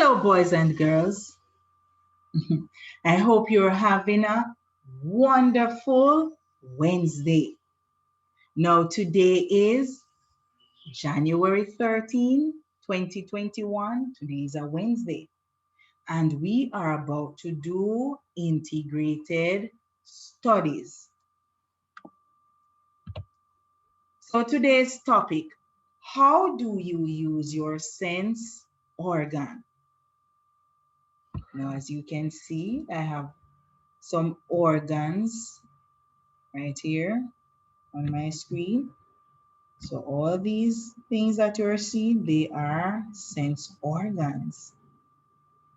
Hello, boys and girls. I hope you're having a wonderful Wednesday. Now, today is January 13, 2021. Today is a Wednesday, and we are about to do integrated studies. So, today's topic, how do you use your sense organ? Now, as you can see, I have some organs right here on my screen. So all these things that you're seeing, they are sense organs.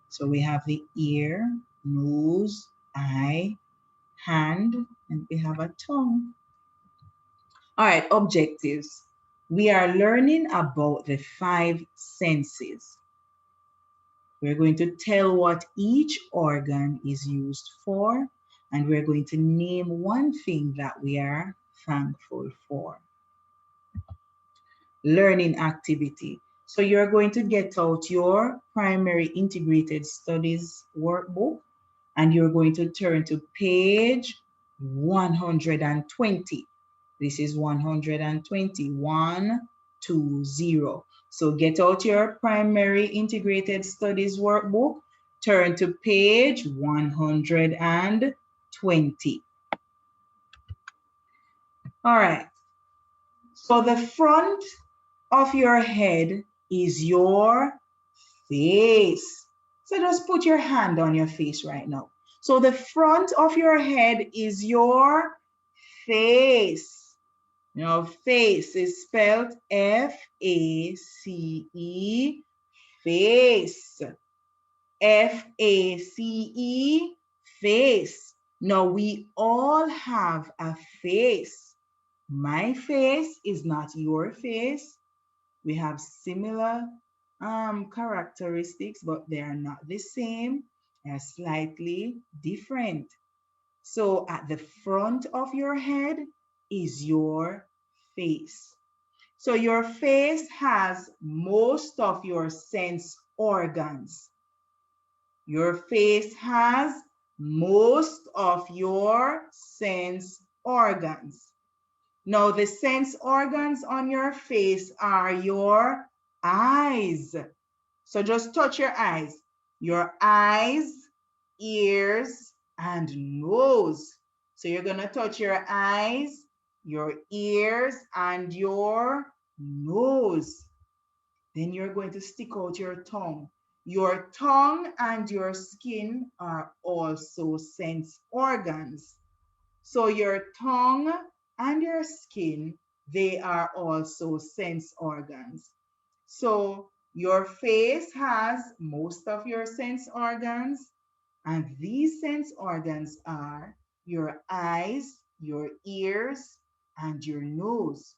So we have the ear, nose, eye, hand, and we have a tongue. All right, objectives. We are learning about the 5 senses. We're going to tell what each organ is used for, and we're going to name one thing that we are thankful for. Learning activity. So you're going to get out your primary integrated studies workbook, and you're going to turn to page 120. This is 120, 120. So get out your primary integrated studies workbook, turn to page 120. All right. So the front of your head is your face. So just put your hand on your face right now. So the front of your head is your face. Now, face is spelled F-A-C-E, face. F-A-C-E, face. Now, we all have a face. My face is not your face. We have similar characteristics, but they are not the same. They are slightly different. So at the front of your head is your face. So your face has most of your sense organs. Your face has most of your sense organs. Now, the sense organs on your face are your eyes. So just touch your eyes. Your eyes, ears, and nose. So you're going to touch your eyes, your ears, and your nose. Then you're going to stick out your tongue. Your tongue and your skin are also sense organs. So your tongue and your skin, they are also sense organs. So your face has most of your sense organs, and these sense organs are your eyes, your ears, and your nose.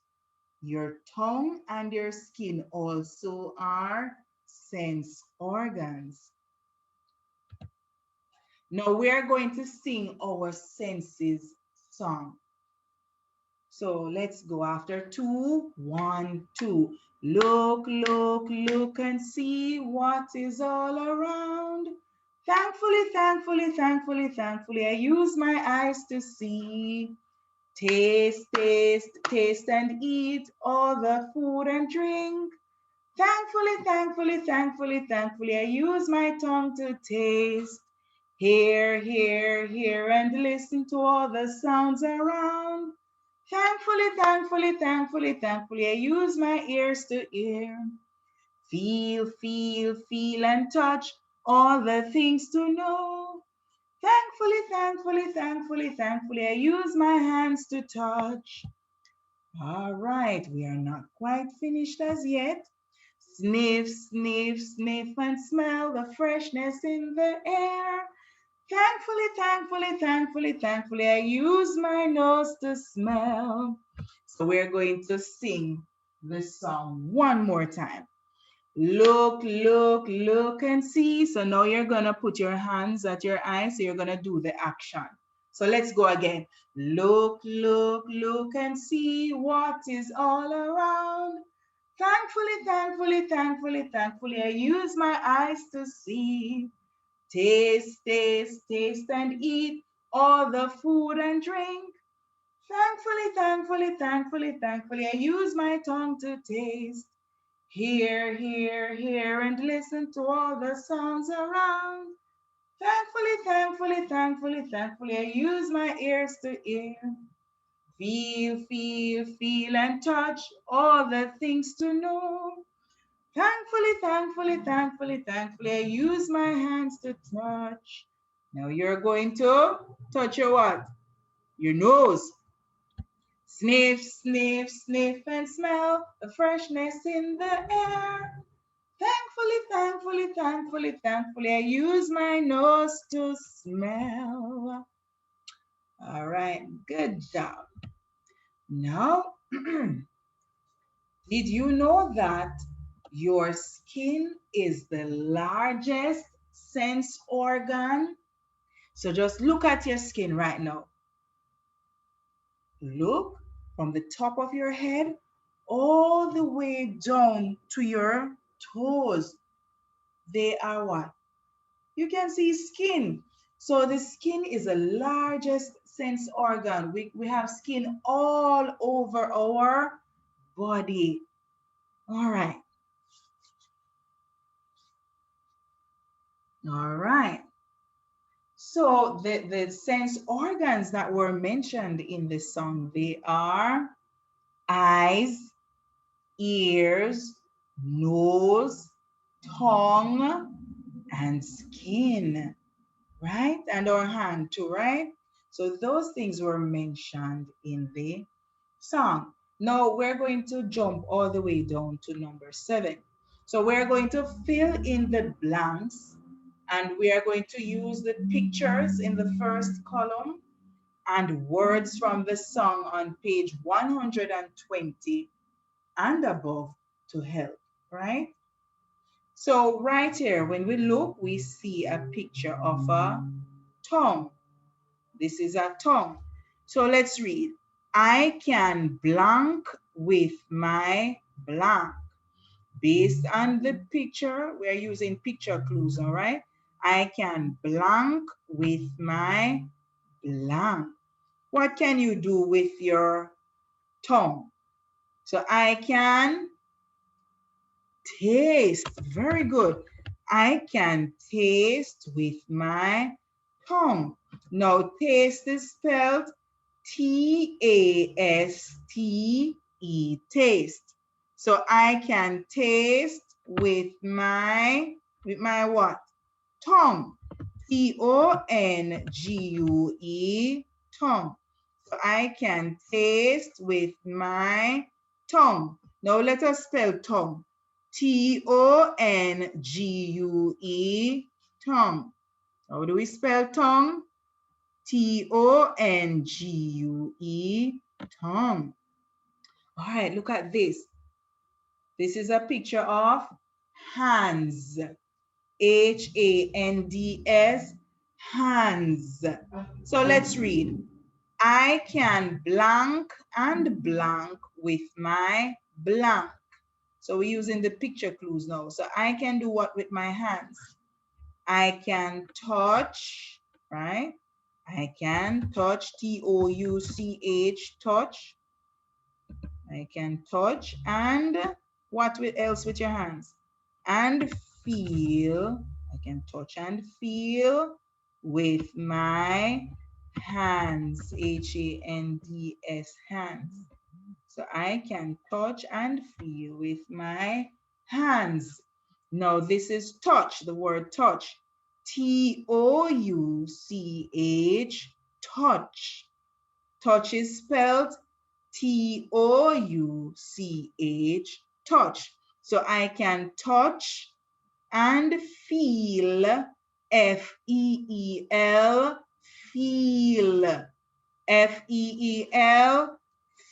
Your tongue and your skin also are sense organs. Now we are going to sing our senses song. So let's go after 2, 1, 2. Look, look, look and see what is all around. Thankfully, thankfully, thankfully, thankfully, I use my eyes to see. Taste, taste, taste and eat all the food and drink. Thankfully, thankfully, thankfully, thankfully, I use my tongue to taste. Hear, hear, hear and listen to all the sounds around. Thankfully, thankfully, thankfully, thankfully, I use my ears to hear. Feel, feel, feel and touch all the things to know. Thankfully, thankfully, thankfully, thankfully, I use my hands to touch. All right, we are not quite finished as yet. Sniff, sniff, sniff and smell the freshness in the air. Thankfully, thankfully, thankfully, thankfully, I use my nose to smell. So we're going to sing the song one more time. Look, look, look and see. So now you're going to put your hands at your eyes. So you're going to do the action. So let's go again. Look, look, look and see what is all around. Thankfully, thankfully, thankfully, thankfully, I use my eyes to see. Taste, taste, taste and eat all the food and drink. Thankfully, thankfully, thankfully, thankfully, I use my tongue to taste. Hear, hear, hear, and listen to all the sounds around. Thankfully, thankfully, thankfully, thankfully, I use my ears to hear. Feel, feel, feel, and touch all the things to know. Thankfully, thankfully, thankfully, thankfully, I use my hands to touch. Now you're going to touch your what? Your nose. Sniff, sniff, sniff, and smell the freshness in the air. Thankfully, thankfully, thankfully, thankfully, I use my nose to smell. All right, good job. Now, did you know that your skin is the largest sense organ? So just look at your skin right now. Look from the top of your head all the way down to your toes. They are what? You can see skin. So the skin is the largest sense organ. We have skin all over our body. All right. All right. So the sense organs that were mentioned in the song, they are eyes, ears, nose, tongue, and skin, right? And our hand too, right? So those things were mentioned in the song. Now we're going to jump all the way down to number 7. So we're going to fill in the blanks and we are going to use the pictures in the first column and words from the song on page 120 and above to help, right? So right here, when we look, we see a picture of a tongue. This is a tongue. So let's read. I can blank with my blank. Based on the picture, we're using picture clues, all right? I can blank with my blank. What can you do with your tongue? So I can taste. Very good. I can taste with my tongue. Now, taste is spelled T-A-S-T-E, taste. So I can taste with my what? Tongue. T-O-N-G-U-E, tongue. So I can taste with my tongue. Now let us spell tongue. T-O-N-G-U-E, tongue. How do we spell tongue? T-O-N-G-U-E, tongue. All right, look at this. This is a picture of hands. H-A-N-D-S, hands. So let's read. I can blank and blank with my blank. So we're using the picture clues now. So I can do what with my hands? I can touch, right? I can touch, T-O-U-C-H, touch. I can touch and what else with your hands? And feel. I can touch and feel with my hands, H-A-N-D-S, hands. So I can touch and feel with my hands. Now this is touch, the word touch. T-O-U-C-H, touch. Touch is spelled T-O-U-C-H, touch. So I can touch and feel, F-E-E-L, feel, F-E-E-L,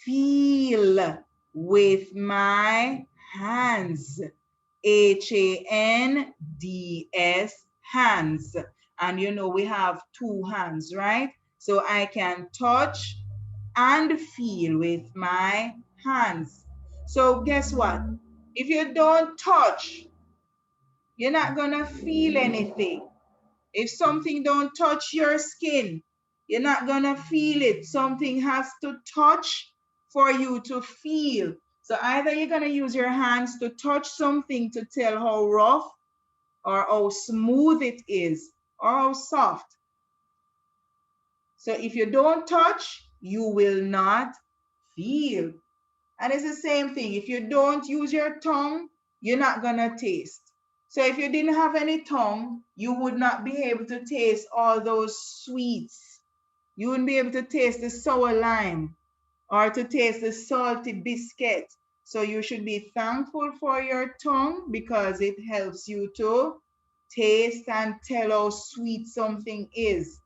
feel with my hands, H-A-N-D-S, hands. And you know we have two hands, right? So I can touch and feel with my hands. So guess what? If you don't touch, you're not gonna feel anything. If something don't touch your skin, you're not gonna feel it. Something has to touch for you to feel. So either you're gonna use your hands to touch something to tell how rough or how smooth it is or how soft. So if you don't touch, you will not feel. And it's the same thing. If you don't use your tongue, you're not gonna taste. So if you didn't have any tongue, you would not be able to taste all those sweets. You wouldn't be able to taste the sour lime or to taste the salty biscuit. So you should be thankful for your tongue because it helps you to taste and tell how sweet something is.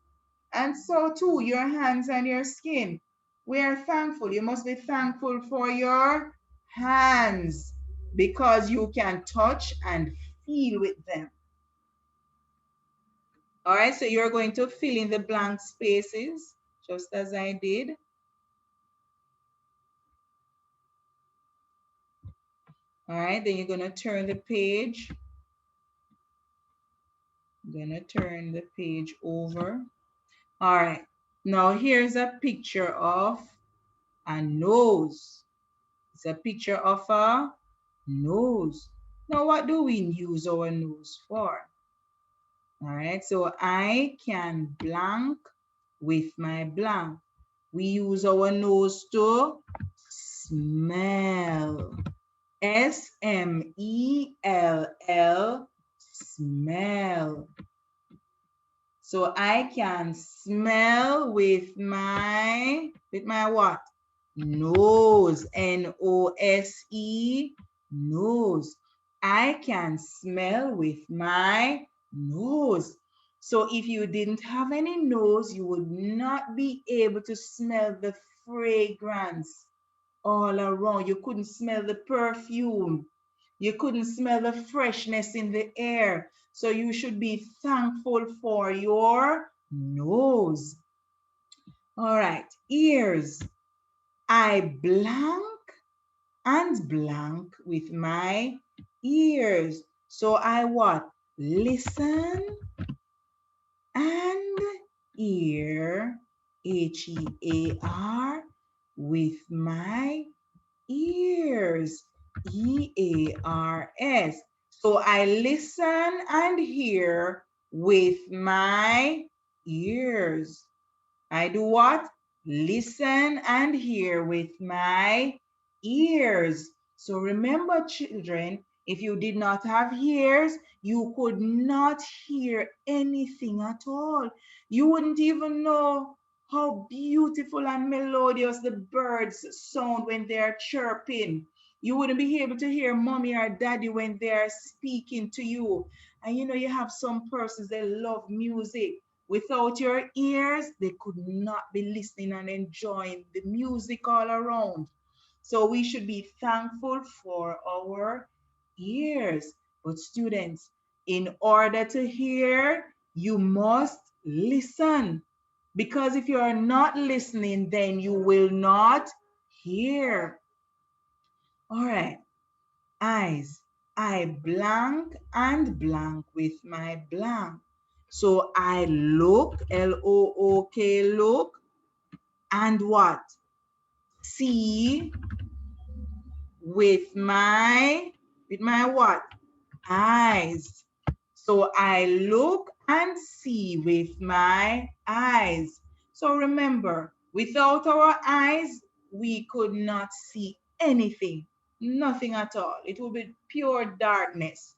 And so too, your hands and your skin. We are thankful. You must be thankful for your hands because you can touch and feel with them. All right, so you're going to fill in the blank spaces just as I did. All right, then you're going to turn the page. I'm going to turn the page over. All right, now here's a picture of a nose. It's a picture of a nose. Now, what do we use our nose for? All right, so I can blank with my blank. We use our nose to smell. S-M-E-L-L, smell. So I can smell with my what? Nose, N-O-S-E, nose. I can smell with my nose. So if you didn't have any nose, you would not be able to smell the fragrance all around. You couldn't smell the perfume. You couldn't smell the freshness in the air. So you should be thankful for your nose. All right, ears. I blank and blank with my ears. So I what? Listen and hear, H-E-A-R, with my ears, E-A-R-S. So I listen and hear with my ears. I do what? Listen and hear with my ears. So remember, children, if you did not have ears, you could not hear anything at all. You wouldn't even know how beautiful and melodious the birds sound when they're chirping. You wouldn't be able to hear mommy or daddy when they're speaking to you. And you know, you have some persons that love music. Without your ears, they could not be listening and enjoying the music all around. So we should be thankful for our ears. But students, in order to hear, you must listen. Because if you are not listening, then you will not hear. All right, eyes. I blank and blank with my blank. So I look, L-O-O-K, look, and what? See with my what? Eyes. So I look and see with my eyes. So remember, without our eyes, we could not see anything, nothing at all. It would be pure darkness.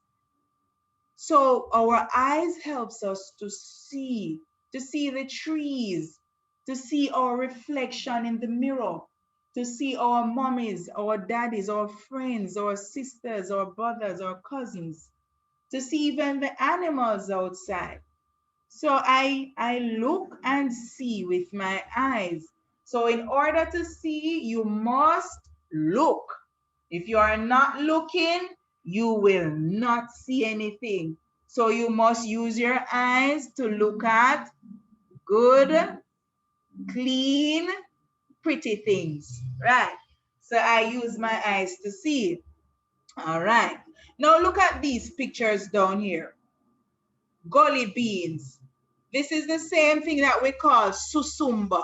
So our eyes helps us to see the trees, to see our reflection in the mirror, to see our mommies, our daddies, our friends, our sisters, our brothers, our cousins, to see even the animals outside. So I look and see with my eyes. So in order to see, you must look. If you are not looking, you will not see anything. So you must use your eyes to look at good, clean, pretty things, right? So I use my eyes to see. All right. Now look at these pictures down here. Gully beans. This is the same thing that we call susumba.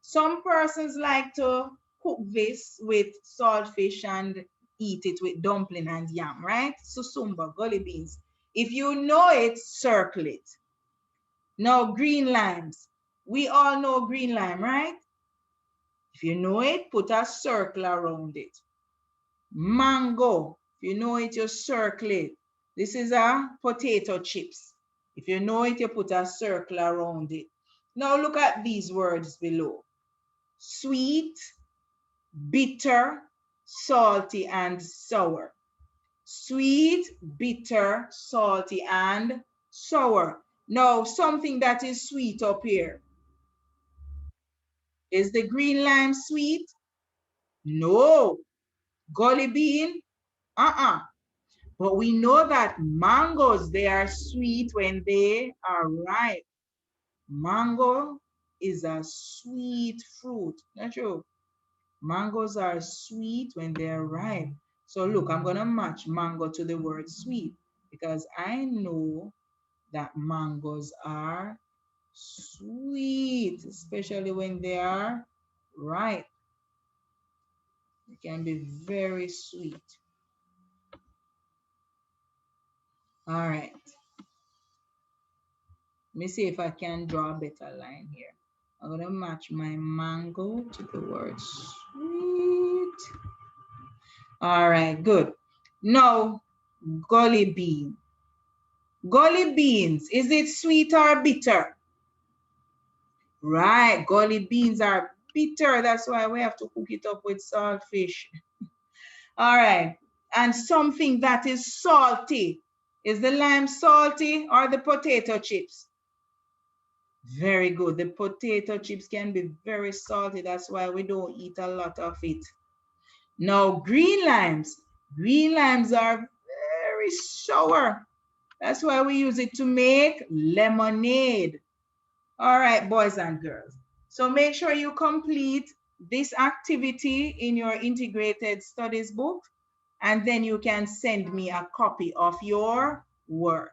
Some persons like to cook this with saltfish and eat it with dumpling and yam, right? Susumba, gully beans. If you know it, circle it. Now, green limes. We all know green lime, right? If you know it, put a circle around it. Mango. If you know it, you circle it. This is a potato chips. If you know it, you put a circle around it. Now look at these words below. Sweet, bitter, salty, and sour. Sweet, bitter, salty, and sour. Now, something that is sweet up here. Is the green lime sweet? No. Gully bean? Uh-uh. But we know that mangoes, they are sweet when they are ripe. Mango is a sweet fruit. Not true. Mangoes are sweet when they're ripe. So look, I'm going to match mango to the word sweet because I know that mangoes are sweet, especially when they are ripe. They can be very sweet. All right. Let me see if I can draw a better line here. I'm going to match my mango to the word sweet. All right, good. Now, gully bean. Gully beans, is it sweet or bitter? Right, gully beans are bitter. That's why we have to cook it up with saltfish. All right, and something that is salty. Is the lime salty or the potato chips? Very good. The potato chips can be very salty. That's why we don't eat a lot of it. Now, green limes. Green limes are very sour. That's why we use it to make lemonade. All right, boys and girls. So make sure you complete this activity in your integrated studies book, and then you can send me a copy of your work.